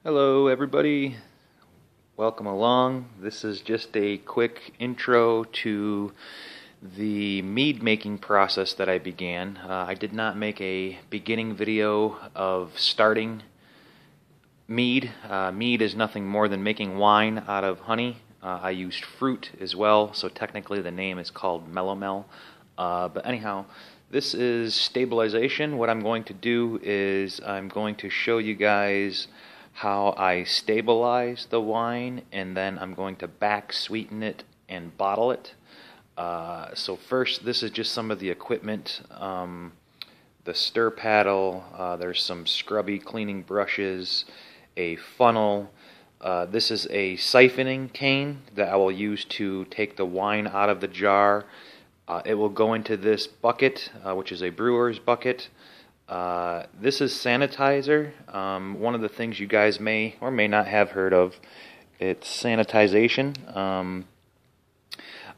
Hello everybody, welcome along. This is just a quick intro to the mead making process that I began. I did not make a beginning video of starting mead. Mead is nothing more than making wine out of honey. I used fruit as well, so technically the name is called Melomel. But anyhow, this is stabilization. What I'm going to do is I'm going to show you guys how I stabilize the wine, and then I'm going to back sweeten it and bottle it. So first, this is just some of the equipment. The stir paddle, there's some scrubby cleaning brushes, a funnel. This is a siphoning cane that I will use to take the wine out of the jar. It will go into this bucket, which is a brewer's bucket. This is sanitizer. One of the things you guys may or may not have heard of, it's sanitization.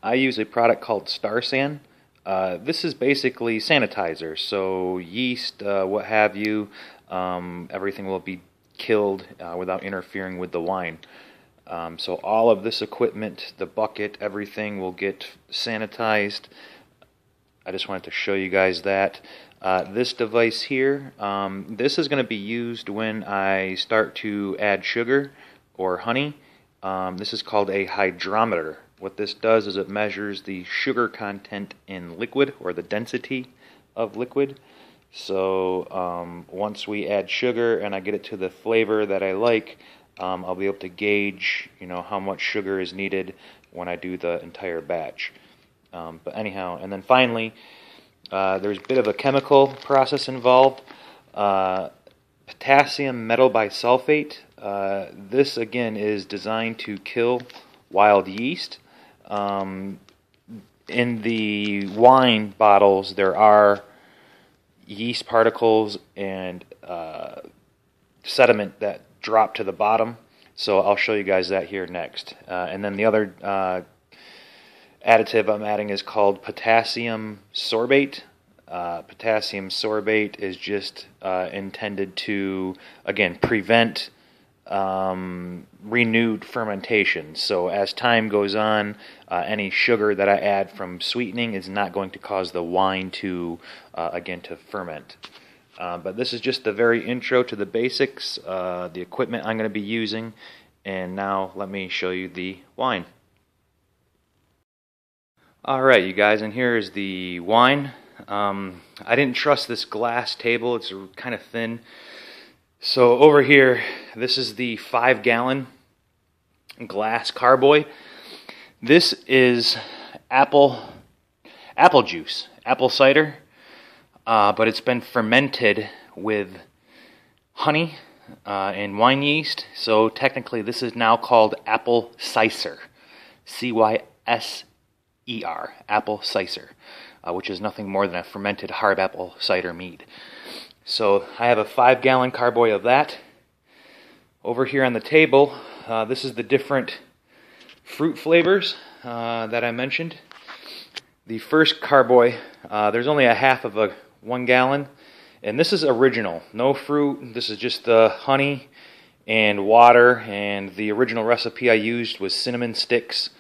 I use a product called Starsan. This is basically sanitizer, so yeast, what have you, everything will be killed without interfering with the wine. So all of this equipment, the bucket, everything will get sanitized. I just wanted to show you guys that. This device here, this is going to be used when I start to add sugar or honey. This is called a hydrometer. What this does is it measures the sugar content in liquid, or the density of liquid. So once we add sugar and I get it to the flavor that I like, I'll be able to gauge, how much sugar is needed when I do the entire batch. But anyhow, and then finally, there's a bit of a chemical process involved. Potassium metal bisulfate. This again is designed to kill wild yeast. In the wine bottles, there are yeast particles and sediment that drop to the bottom. So I'll show you guys that here next. And then the other additive I'm adding is called potassium sorbate. Potassium sorbate is just intended to, again, prevent renewed fermentation. So as time goes on, any sugar that I add from sweetening is not going to cause the wine to, again, to ferment. But this is just the very intro to the basics, the equipment I'm going to be using, and now let me show you the wine. Alright, you guys, and here is the wine. I didn't trust this glass table, it's kind of thin. So over here, this is the 5-gallon glass carboy. This is apple juice, apple cider, but it's been fermented with honey and wine yeast. So technically this is now called apple cider, C-Y-S-E-R, apple cider, which is nothing more than a fermented hard apple cider mead. So I have a 5-gallon carboy of that. Over here on the table, this is the different fruit flavors that I mentioned. The first carboy, there's only a half of a 1 gallon, and this is original, no fruit. This is just the honey and water, and the original recipe I used was cinnamon sticks,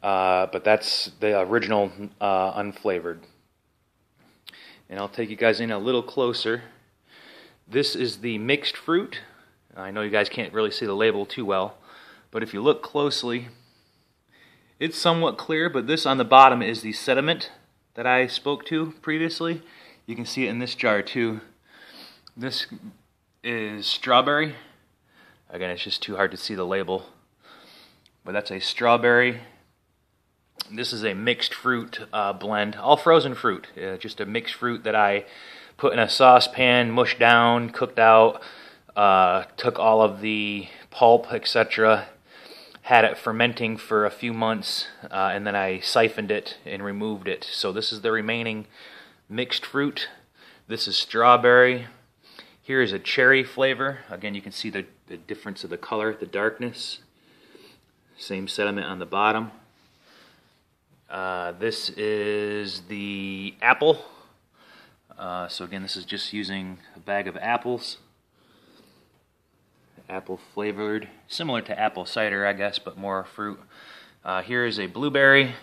but that's the original unflavored. And I'll take you guys in a little closer. This is the mixed fruit. I know you guys can't really see the label too well, but if you look closely, it's somewhat clear, but this on the bottom is the sediment that I spoke to previously. You can see it in this jar too. This is strawberry. Again, it's just too hard to see the label, but that's a strawberry. This is a mixed fruit blend, all frozen fruit, just a mixed fruit that I put in a saucepan, mushed down, cooked out, took all of the pulp, etc., had it fermenting for a few months, and then I siphoned it and removed it. So this is the remaining mixed fruit. This is strawberry. Here is a cherry flavor. Again, you can see the difference of the color, the darkness. Same sediment on the bottom. This is the apple. So again, this is just using a bag of apples. apple flavored, similar to apple cider, I guess, but more fruit. Here is a blueberry,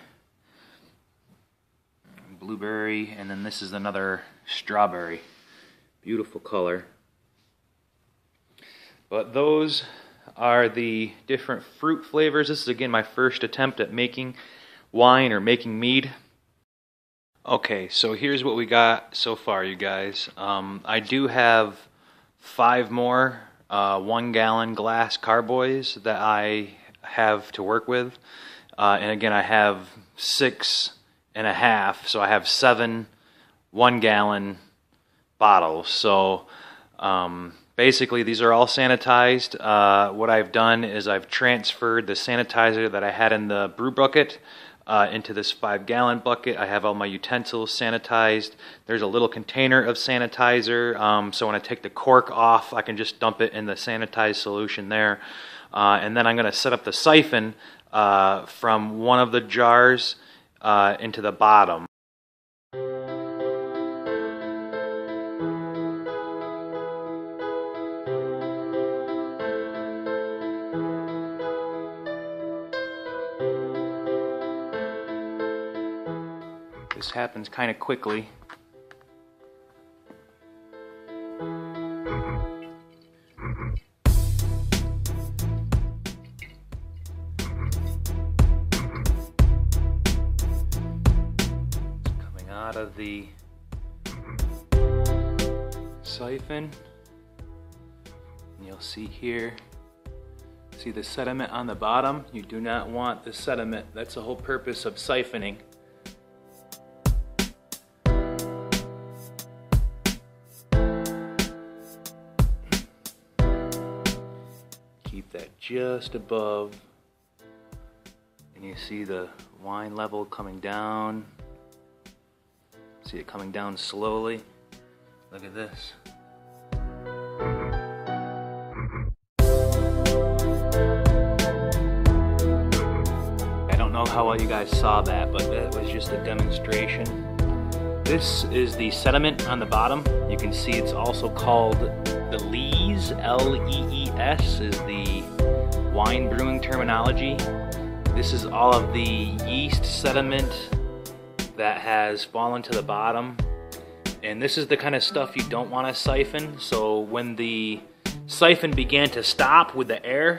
and then this is another strawberry. Beautiful color. But those are the different fruit flavors. This is again my first attempt at making wine or making mead. Okay, so here's what we got so far, you guys. I do have 5 more 1 gallon glass carboys that I have to work with. And again, I have 6.5, so I have 7 1 gallon bottles. So basically these are all sanitized. What I've done is I've transferred the sanitizer that I had in the brew bucket into this 5 gallon bucket. I have all my utensils sanitized. There's a little container of sanitizer, so when I take the cork off, I can just dump it in the sanitized solution there. And then I'm going to set up the siphon from one of the jars into the bottom. This happens kind of quickly. Coming out of the siphon, and you'll see here, see the sediment on the bottom? You do not want the sediment. That's the whole purpose of siphoning. Keep that just above, and you see the wine level coming down. See it coming down slowly. Look at this. I don't know how well you guys saw that, but that was just a demonstration. This is the sediment on the bottom. You can see it's also called the lees, L-E-E-S is the wine brewing terminology. This is all of the yeast sediment that has fallen to the bottom. And this is the kind of stuff you don't want to siphon. So when the siphon began to stop with the air,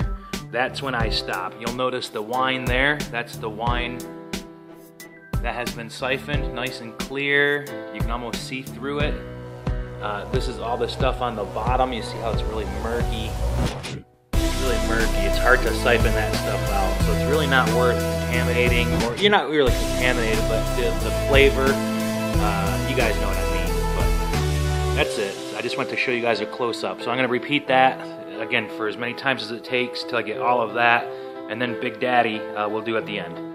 that's when I stop. You'll notice the wine there, that's the wine that has been siphoned, nice and clear. You can almost see through it. This is all the stuff on the bottom. You see how it's really murky. It's really murky. It's hard to siphon that stuff out. So it's really not worth contaminating, or you're not really contaminated, but the flavor, you guys know what I mean. But that's it. I just wanted to show you guys a close-up. So I'm going to repeat that again for as many times as it takes till I get all of that, and then Big Daddy we'll do at the end.